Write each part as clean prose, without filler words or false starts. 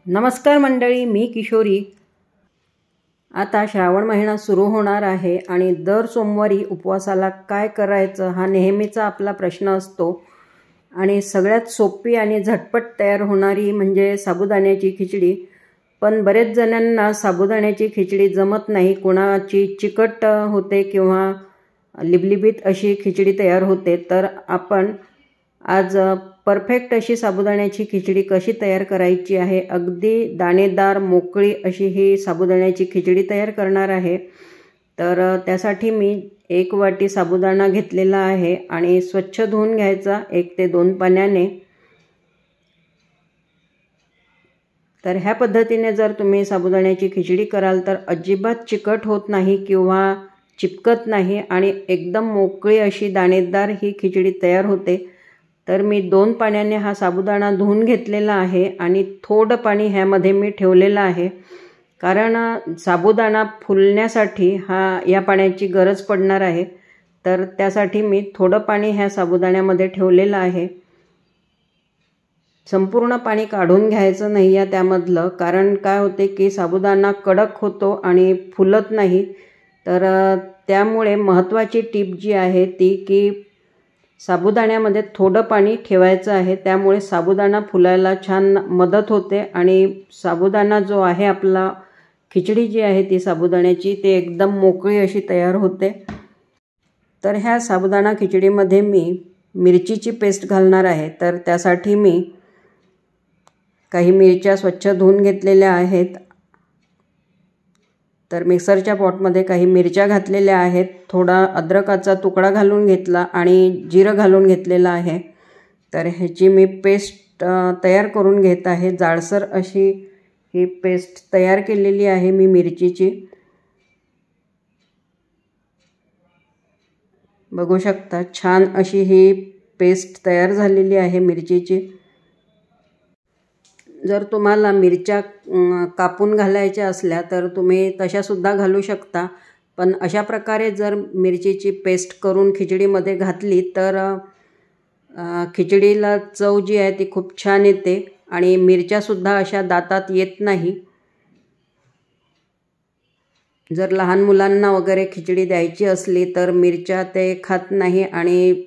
नमस्कार मंडळी, मी किशोरी। आता श्रावण महिना सुरू होणार आहे आणि दर सोमवारी उपवासाला काय करायचं हा नेहमीचा आपला प्रश्न असतो। आणि सगळ्यात सोपी आणि झटपट तयार होणारी म्हणजे साबुदाण्याची खिचडी। पण बरेच जणांना साबुदाण्याची खिचडी जमत नाही, कोणाची चिकट होते किंवा लिबलिबीत अशी खिचडी तयार होते। तर आपण आज परफेक्ट अशी साबुदाण्याची खिचडी कशी तयार करायची आहे, अगदी दाणेदार मोकळी अशी ही साबुदाण्याची खिचडी तयार करणार आहे। तर त्यासाठी मी 1 वाटी साबुदाणा घेतलेला आहे आणि स्वच्छ धुवून घ्यायचा 1 ते 2 पाण्याने। तर ह्या पद्धतीने जर तुम्ही साबुदाण्याची खिचडी कराल तर अजिबात चिकट होत नाही किंवा चिपकत नाही आणि एकदम मोकळी अशी दाणेदार ही खिचडी तयार होते। तर मी 2 पाण्याने हा साबुदाणा धुवून घेतलेला आहे आणि थोडं पाणी ह्यामध्ये मी ठेवलेलं आहे, कारण साबुदाणा फुलण्यासाठी या पाण्याची गरज पडणार आहे। तर त्यासाठी मी थोडं पाणी ह्या साबुदाण्यामध्ये ठेवलेलं आहे। संपूर्ण पाणी काढून घ्यायचं नाही आहे त्यामधलं, कारण काय होते की साबुदाणा कडक होतो आणि फुलत नाही। तर त्यामुळे महत्त्वाची टीप जी आहे ती की साबुदाण्यामध्ये थोडं पाणी ठेवायचं आहे, त्यामुळे साबुदाणा फुलायला छान मदत होते आणि साबुदाणा जो आहे आपला खिचडी जी आहे ती साबुदाण्याची ते एकदम मोकळी अशी तयार होते। तर ह्या साबुदाणा खिचडीमध्ये मी मिरचीची पेस्ट घालणार आहे। तर त्यासाठी मी काही मिरच्या स्वच्छ धुवून घेतलेल्या आहेत। तर मिक्सरच्या पॉटमध्ये काही मिरच्या घातलेल्या आहेत, थोडा अद्रकाचा तुकडा घालून घेतला आणि जिरं घालून घेतलेलं आहे। तर ह्याची मी पेस्ट तयार करून घेत आहे। जाडसर अशी ही पेस्ट तयार केलेली आहे मी मिरचीची। बघू शकता छान अशी ही पेस्ट तयार झालेली आहे मिरचीची। जर तुम्हाला मिरच्या कापून घालायच्या असल्या तर तुम्ही तशासुद्धा घालू शकता, पण अशा प्रकारे जर मिरचीची पेस्ट करून खिचडीमध्ये घातली तर खिचडीला चव जी आहे ती खूप छान येते आणि मिरच्यासुद्धा अशा दातात येत नाही। जर लहान मुलांना वगैरे खिचडी द्यायची असली तर मिरच्या ते खात नाही। आणि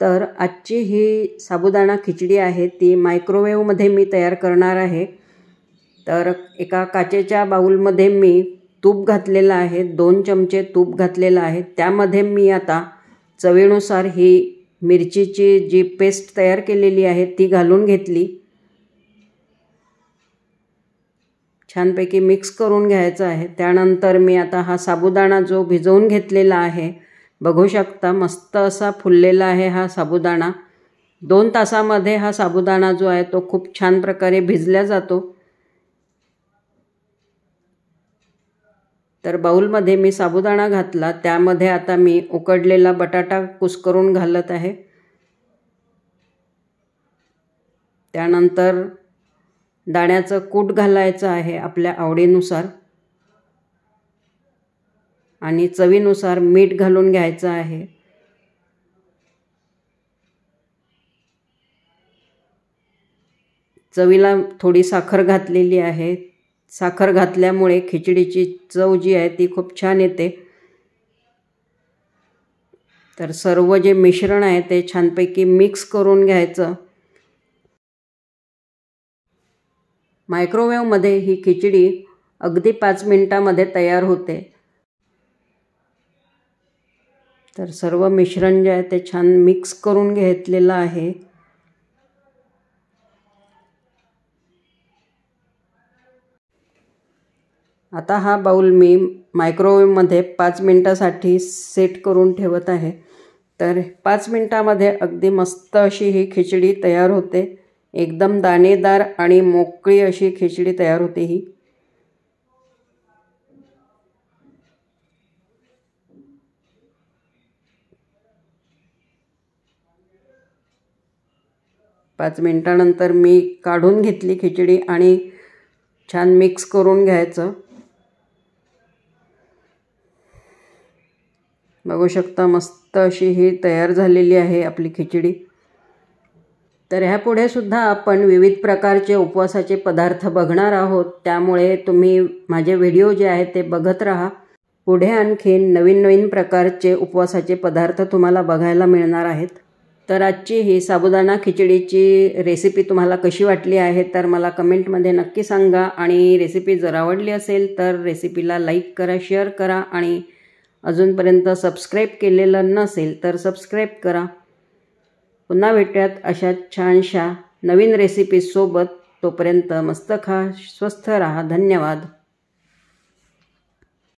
तर आजची ही साबुदाणा खिचडी आहे ती मायक्रोवेव्हमध्ये मी तयार करणार आहे। तर एका काचेच्या बाउलमध्ये मी तूप घातलेलं आहे, 2 चमचे तूप घातलेलं आहे। त्यामध्ये मी आता चवीनुसार ही मिरचीची जी पेस्ट तयार केलेली आहे ती घालून घेतली। छानपैकी मिक्स करून घ्यायचं आहे। त्यानंतर मी आता हा साबुदाणा जो भिजवून घेतलेला आहे, बघू शकता मस्त असा फुललेला आहे हा साबुदाणा। 2 तासामध्ये हा साबुदाणा जो आहे तो खूप छान प्रकारे भिजला जातो। तर बाउलमध्ये मी साबुदाणा घातला, त्यामध्ये आता मी उकडलेला बटाटा कुस्करून घालत आहे। त्यानंतर दाण्याचं कूट घालायचं आहे आपल्या आवडीनुसार आणि चवीनुसार मीठ घालून घ्यायचं आहे। चवीला थोडी साखर घातलेली आहे। साखर घातल्यामुळे खिचडीची चव जी आहे ती खूप छान येते। तर सर्व जे मिश्रण आहे ते छानपैकी मिक्स करून घ्यायचं। मायक्रोवेव्हमध्ये ही खिचडी अगदी 5 मिनिटांमध्ये तयार होते। तर सर्व मिश्रण जे आहे ते छान मिक्स करून घेतलेलं आहे। आता हा बाउल मी मायक्रोवेव्हमध्ये 5 मिनिटांसाठी सेट करून ठेवत आहे। तर 5 मिनिटांमध्ये अगदी मस्त अशी ही खिचडी तयार होते, एकदम दाणेदार आणि मोकळी अशी खिचडी तयार होते ही। पाच मिनिटानंतर मी काढून घेतली खिचडी आणि छान मिक्स करून घ्यायचं। बघू शकता मस्त अशी ही तयार झालेली आहे आपली खिचडी। तर ह्यापुढे सुद्धा आपण विविध प्रकारचे उपवासाचे पदार्थ बघणार आहोत, त्यामुळे तुम्ही माझे व्हिडिओ जे आहेत ते बघत राहा. पुढे आणखीन नवीन नवीन प्रकारचे उपवासाचे पदार्थ तुम्हाला बघायला मिळणार आहेत. तर आजची ही साबुदाणा खिचडीची रेसिपी तुम्हाला कशी वाटली आहे तर मला कमेंटमध्ये नक्की सांगा. आणि रेसिपी जर आवडली असेल तर रेसिपीला लाईक करा, शेअर करा आणि अजूनपर्यंत सबस्क्राईब केलेलं नसेल तर सबस्क्राईब करा. पुन्हा भेटूयात अशा छानशा नवीन रेसिपीसोबत. तोपर्यंत मस्त खा, स्वस्थ राहा. धन्यवाद.